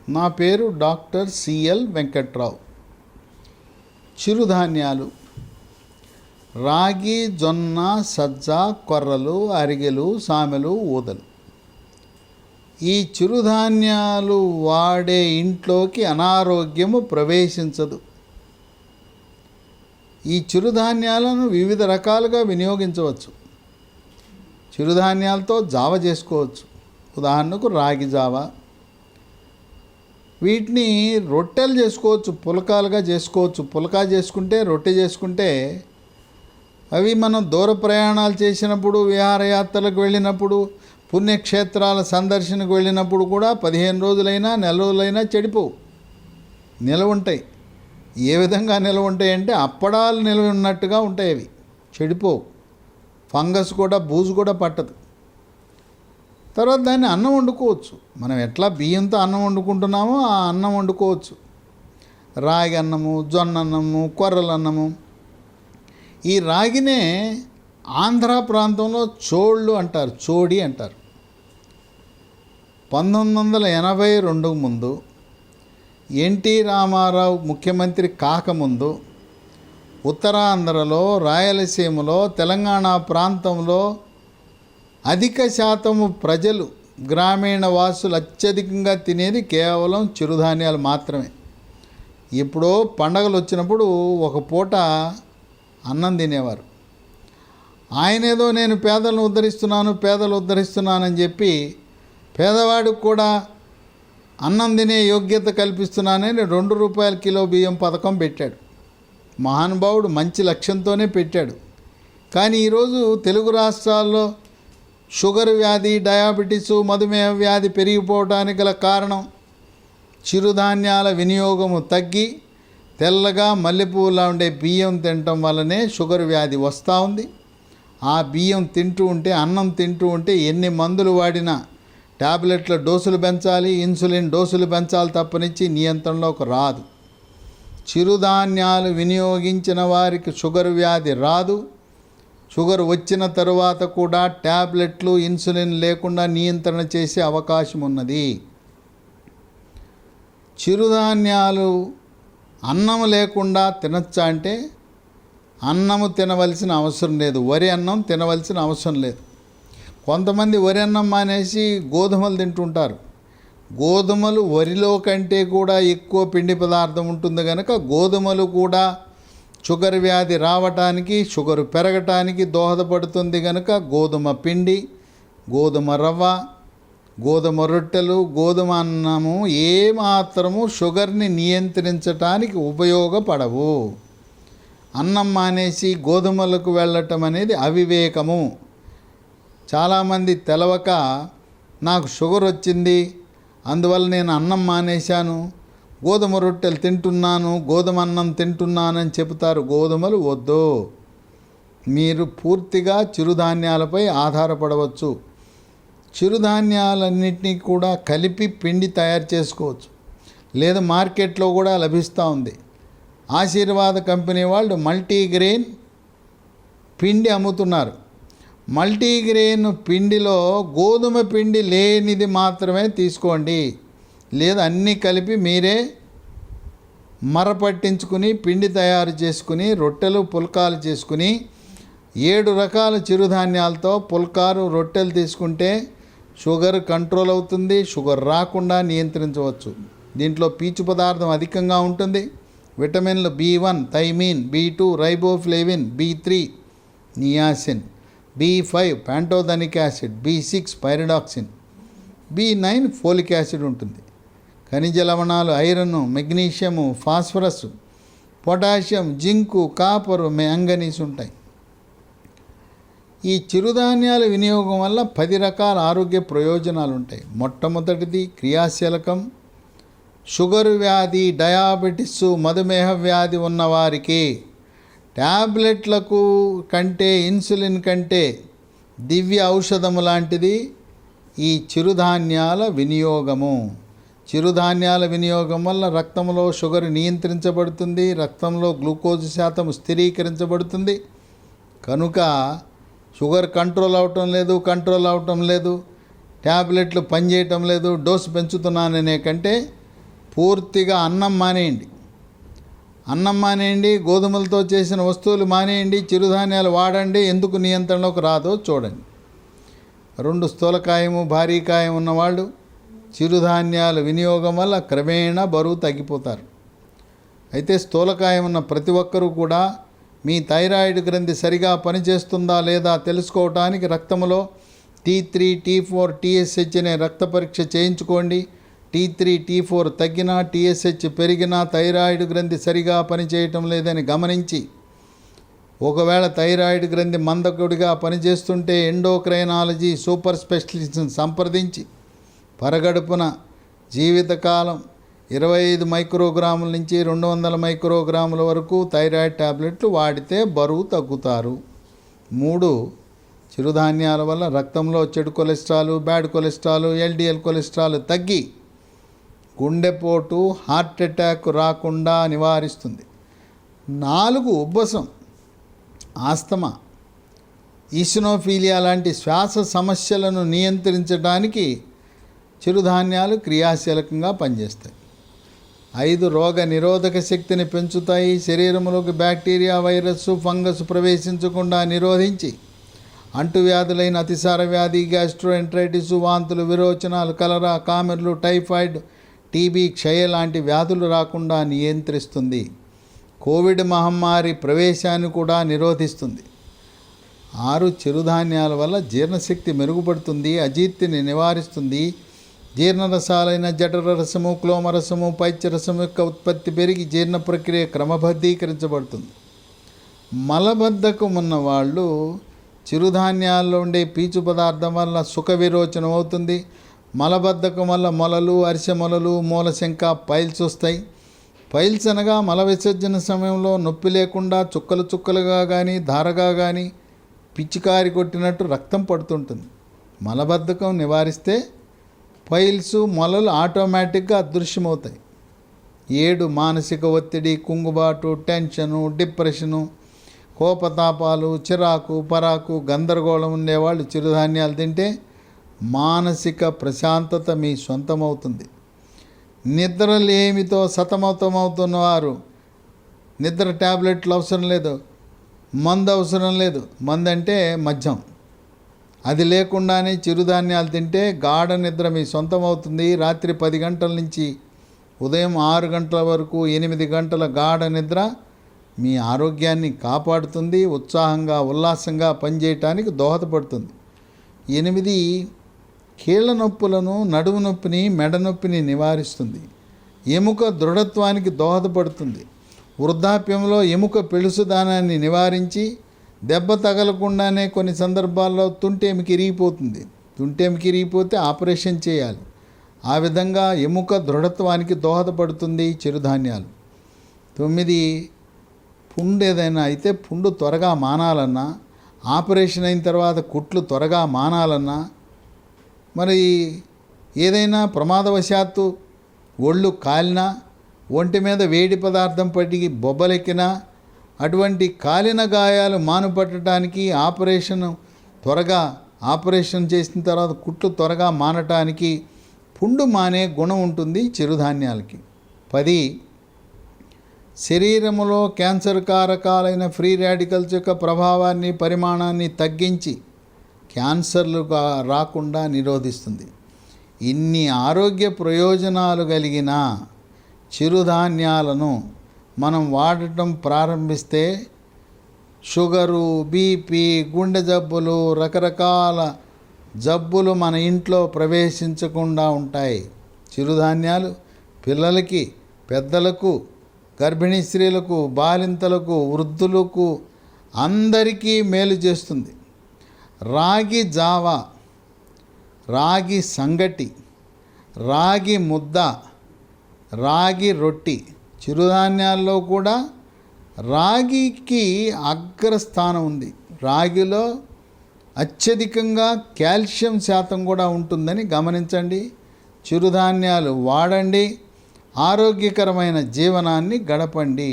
నా పేరు doctor CL Venkatrao. చిరుధాన్యాలు రాగి, జొన్న, సజ్జ, కొర్రలు, అరిగెలు, సామెలు, ఊదలు. ఈ చిరుధాన్యాలు వాడే ఇంట్లోకి అనారోగ్యము ప్రవేశించదు. ఈ చిరుధాన్యాలను వివిధ రకాలుగా వినియోగించవచ్చు. చిరుధాన్యాలతో జావ చేసుకోవచ్చు. ఉదాహరణకు రాగి జావ. వీటిని రొట్టెలు చేసుకోవచ్చు, పులకాలుగా చేసుకోవచ్చు. పులకా చేసుకుంటే, రొట్టె చేసుకుంటే అవి మనం దూర ప్రయాణాలు చేసినప్పుడు, విహారయాత్రలకు వెళ్ళినప్పుడు, పుణ్యక్షేత్రాల సందర్శనకు వెళ్ళినప్పుడు కూడా 15 రోజులైనా నెల రోజులైనా చెడిపోవు, నిలవ ఉంటాయి. ఏ విధంగా నిలవ ఉంటాయంటే అప్పడాలు నిలవ ఉన్నట్టుగా ఉంటాయి. అవి చెడిపోవు. ఫంగస్ కూడా, బూజు కూడా పట్టదు. తర్వాత దాన్ని అన్నం వండుకోవచ్చు. మనం ఎట్లా బియ్యంతో అన్నం వండుకుంటున్నామో ఆ అన్నం వండుకోవచ్చు. రాగి అన్నము, జొన్న అన్నము, కొర్రల అన్నము. ఈ రాగినే ఆంధ్ర ప్రాంతంలో చోళ్ళు అంటారు, చోడి అంటారు. 1982 ముందు ఎన్టీ రామారావు ముఖ్యమంత్రి కాకముందు ఉత్తరాంధ్రలో, రాయలసీమలో, తెలంగాణ ప్రాంతంలో అధిక శాతము ప్రజలు, గ్రామీణ వాసులు అత్యధికంగా తినేది కేవలం చిరుధాన్యాలు మాత్రమే. ఎప్పుడో పండగలు వచ్చినప్పుడు ఒక పూట అన్నం తినేవారు. ఆయనేదో నేను పేదలను ఉద్ధరిస్తున్నాను, పేదలు ఉద్ధరిస్తున్నానని చెప్పి పేదవాడికి కూడా అన్నం తినే యోగ్యత కల్పిస్తున్నానని ₹2 కిలో బియ్యం పథకం పెట్టాడు. మహానుభావుడు మంచి లక్ష్యంతోనే పెట్టాడు. కానీ ఈరోజు తెలుగు రాష్ట్రాల్లో షుగర్ వ్యాధి, డయాబెటీసు, మధుమేహ వ్యాధి పెరిగిపోవడానికి గల కారణం చిరుధాన్యాల వినియోగము తగ్గి తెల్లగా మల్లెపూలా ఉండే బియ్యం తినటం వల్లనే షుగర్ వ్యాధి వస్తూ ఉంది. ఆ బియ్యం తింటూ ఉంటే, అన్నం తింటూ ఉంటే ఎన్ని మందులు వాడినా ట్యాబ్లెట్ల డోసులు పెంచాలి, ఇన్సులిన్ డోసులు పెంచాలి తప్పనిచ్చి నియంత్రణలోకి రాదు. చిరుధాన్యాలు వినియోగించిన వారికి షుగర్ వ్యాధి రాదు. షుగర్ వచ్చిన తరువాత కూడా ట్యాబ్లెట్లు, ఇన్సులిన్ లేకుండా నియంత్రణ చేసే అవకాశం ఉన్నది. చిరుధాన్యాలు అన్నం లేకుండా తినచ్చా అంటే అన్నము తినవలసిన అవసరం లేదు. వరి అన్నం తినవలసిన అవసరం లేదు. కొంతమంది వరి అన్నం మానేసి గోధుమలు తింటుంటారు. గోధుమలు వరిలో కంటే కూడా ఎక్కువ పిండి పదార్థం ఉంటుంది కనుక గోధుమలు కూడా షుగర్ వ్యాధి రావటానికి, షుగర్ పెరగటానికి దోహదపడుతుంది కనుక గోధుమ పిండి, గోధుమ రవ్వ, గోధుమ రొట్టెలు, గోధుమ అన్నము ఏమాత్రము షుగర్ని నియంత్రించటానికి ఉపయోగపడవు. అన్నం మానేసి గోధుమలకు వెళ్ళటం అనేది అవివేకము. చాలామంది తెలవక నాకు షుగర్ వచ్చింది, అందువల్ల నేను అన్నం మానేశాను, గోధుమ రొట్టెలు తింటున్నాను, గోధుమ అన్నం తింటున్నానని చెబుతారు. గోధుమలు వద్దు. మీరు పూర్తిగా చిరుధాన్యాలపై ఆధారపడవచ్చు. చిరుధాన్యాలన్నింటినీ కూడా కలిపి పిండి తయారు చేసుకోవచ్చు. లేదా మార్కెట్లో కూడా లభిస్తూ ఉంది. ఆశీర్వాద కంపెనీ వాళ్ళు మల్టీగ్రెయిన్ పిండి అమ్ముతున్నారు. మల్టీగ్రెయిన్ పిండిలో గోధుమ పిండి లేనిది మాత్రమే తీసుకోండి. లేదా అన్నీ కలిపి మీరే మరపట్టించుకుని పిండి తయారు చేసుకుని రొట్టెలు, పుల్కాలు చేసుకుని 7 రకాల చిరుధాన్యాలతో పుల్కాలు, రొట్టెలు తీసుకుంటే షుగర్ కంట్రోల్ అవుతుంది. షుగర్ రాకుండా నియంత్రించవచ్చు. దీంట్లో పీచు పదార్థం అధికంగా ఉంటుంది. విటమిన్లు B1 thiamine, B2 riboflavin, B3 niacin, B5 pantothenic acid, B6 pyridoxine, B9 folic acid ఉంటుంది. ఖనిజ లవణాలు iron, magnesium, phosphorus, potassium, zinc, copper, manganese ఉంటాయి. ఈ చిరుధాన్యాల వినియోగం వల్ల 10 రకాల ఆరోగ్య ప్రయోజనాలు ఉంటాయి. మొట్టమొదటిది క్రియాశీలకం. షుగర్ వ్యాధి, డయాబెటిస్, మధుమేహ వ్యాధి ఉన్నవారికి ట్యాబ్లెట్లకు కంటే, ఇన్సులిన్ కంటే దివ్య ఔషధము లాంటిది ఈ చిరుధాన్యాల వినియోగము. చిరుధాన్యాల వినియోగం వల్ల రక్తంలో షుగర్ నియంత్రించబడుతుంది, రక్తంలో గ్లూకోజ్ శాతం స్థిరీకరించబడుతుంది. కనుక షుగర్ కంట్రోల్ అవటం లేదు, ట్యాబ్లెట్లు పనిచేయటం లేదు, డోసు పెంచుతున్నాననే కంటే పూర్తిగా అన్నం మానేయండి. అన్నం మానేయండి, గోధుమలతో చేసిన వస్తువులు మానేయండి, చిరుధాన్యాలు వాడండి. ఎందుకు నియంత్రణలోకి రాదో చూడండి. 2 స్థూలకాయము భారీ కాయం ఉన్నవాళ్ళు చిరుధాన్యాల వినియోగం వల్ల క్రమేణా బరువు తగ్గిపోతారు. అయితే స్థూలకాయం ఉన్న ప్రతి ఒక్కరూ కూడా మీ థైరాయిడ్ గ్రంథి సరిగా పనిచేస్తుందా లేదా తెలుసుకోవటానికి రక్తంలో T3, T4, TSH అనే రక్త పరీక్ష చేయించుకోండి. T3, T4 తగ్గినా, TSH పెరిగినా థైరాయిడ్ గ్రంథి సరిగా పనిచేయటం లేదని గమనించి, ఒకవేళ థైరాయిడ్ గ్రంథి మందకుడిగా పనిచేస్తుంటే ఎండోక్రైనాలజీ సూపర్ స్పెషలిస్ట్ని సంప్రదించి పరగడుపున జీవితకాలం 25 మైక్రోగ్రాముల నుంచి 200 మైక్రోగ్రాముల వరకు థైరాయిడ్ టాబ్లెట్లు వాడితే బరువు తగ్గుతారు. 3, చిరుధాన్యాల వల్ల రక్తంలో చెడు cholesterol, bad cholesterol, LDL cholesterol తగ్గి గుండెపోటు, హార్ట్ అటాక్ రాకుండా నివారిస్తుంది. 4, ఉబ్బసం, ఆస్తమా, ఈసినోఫీలియా లాంటి శ్వాస సమస్యలను నియంత్రించడానికి చిరుధాన్యాలు క్రియాశీలకంగా పనిచేస్తాయి. 5, రోగ నిరోధక శక్తిని పెంచుతాయి. శరీరంలోకి బ్యాక్టీరియా, వైరస్, ఫంగస్ ప్రవేశించకుండా నిరోధించి అంటువ్యాధులైన అతిసార వ్యాధి, గ్యాస్ట్రోఎంట్రైటిస్, వాంతులు, విరోచనాలు, కలరా, కామెర్లు, టైఫాయిడ్, టీబీ, క్షయ లాంటి వ్యాధులు రాకుండా నియంత్రిస్తుంది. కోవిడ్ మహమ్మారి ప్రవేశాన్ని కూడా నిరోధిస్తుంది. 6, చిరుధాన్యాల వల్ల జీర్ణశక్తి మెరుగుపడుతుంది, అజీర్తిని నివారిస్తుంది. జీర్ణరసాలైన జఠర రసము, క్లోమరసము, పైత్యరసము యొక్క ఉత్పత్తి పెరిగి జీర్ణ ప్రక్రియ క్రమబద్ధీకరించబడుతుంది. మలబద్ధకం ఉన్న వాళ్ళు చిరుధాన్యాల్లో ఉండే పీచు పదార్థం వల్ల సుఖ విరోచనం అవుతుంది. మలబద్ధకం వల్ల మొలలు, అరిసె మొలలు, మూలశంక, పైల్స్ వస్తాయి. పైల్స్ అనగా మల విసర్జన సమయంలో నొప్పి లేకుండా చుక్కలు చుక్కలుగా కానీ ధారగా కానీ పిచ్చికారి కొట్టినట్టు రక్తం పడుతుంటుంది. మలబద్ధకం నివారిస్తే పైల్స్, మొలలు ఆటోమేటిక్గా అదృశ్యమవుతాయి. 7, మానసిక ఒత్తిడి, కుంగుబాటు, టెన్షను, డిప్రెషను, కోపతాపాలు, చిరాకు, పరాకు, గందరగోళం ఉండేవాళ్ళు చిరుధాన్యాలు తింటే మానసిక ప్రశాంతత మీ సొంతమవుతుంది. నిద్రలేమితో సతమతమవుతున్నవారు నిద్ర ట్యాబ్లెట్లు అవసరం లేదు, మందు అవసరం లేదు. మందు అంటే మద్యం. అది లేకుండానే చిరుధాన్యాలు తింటే గాఢ నిద్ర మీ సొంతమవుతుంది. రాత్రి 10 గంటల నుంచి ఉదయం 6 గంటల వరకు 8 గంటల గాఢ నిద్ర మీ ఆరోగ్యాన్ని కాపాడుతుంది, ఉత్సాహంగా ఉల్లాసంగా పనిచేయటానికి దోహదపడుతుంది. 8, కీళ్ళ నొప్పులను, నడుము నొప్పిని, మెడ నొప్పిని నివారిస్తుంది. ఎముక దృఢత్వానికి దోహదపడుతుంది. వృద్ధాప్యంలో ఎముక పెళుసుదానాన్ని నివారించి దెబ్బ తగలకుండానే కొన్ని సందర్భాల్లో తుంటెముక ఇరిగిపోతుంది. తుంటెముక ఇరిగిపోతే ఆపరేషన్ చేయాలి. ఆ విధంగా ఎముక దృఢత్వానికి దోహదపడుతుంది చిరుధాన్యాలు. 9, పుండు ఏదైనా అయితే పుండు త్వరగా మానాలన్నా, ఆపరేషన్ అయిన తర్వాత కుట్లు త్వరగా మానాలన్నా, మరి ఏదైనా ప్రమాదవశాత్తు ఒళ్ళు కాలినా, ఒంటి మీద వేడి పదార్థం పట్టి బొబ్బలెక్కినా, అటువంటి కాలిన గాయాలు మానుపట్టడానికి ఆపరేషన్ చేసిన తర్వాత కుట్లు త్వరగా మానటానికి పుండు మానే గుణం ఉంటుంది చిరుధాన్యాలకి. 10, శరీరములో క్యాన్సర్ కారకాలైన ఫ్రీ రాడికల్స్ యొక్క ప్రభావాన్ని, పరిమాణాన్ని తగ్గించి క్యాన్సర్లు రాకుండా నిరోధిస్తుంది. ఇన్ని ఆరోగ్య ప్రయోజనాలు కలిగిన చిరుధాన్యాలను మనం వాడటం ప్రారంభిస్తే షుగరు, బీపీ, గుండె జబ్బులు, రకరకాల జబ్బులు మన ఇంట్లో ప్రవేశించకుండా ఉంటాయి. చిరుధాన్యాలు పిల్లలకి, పెద్దలకు, గర్భిణీ స్త్రీలకు, బాలింతలకు, వృద్ధులకు అందరికీ మేలు చేస్తుంది. రాగి జావా, రాగి సంగటి, రాగి ముద్ద, రాగి రొట్టి, చిరుధాన్యాల్లో కూడా రాగికి అగ్రస్థానం ఉంది. రాగిలో అత్యధికంగా కాల్షియం శాతం కూడా ఉంటుందని గమనించండి. చిరుధాన్యాలు వాడండి, ఆరోగ్యకరమైన జీవనాన్ని గడపండి.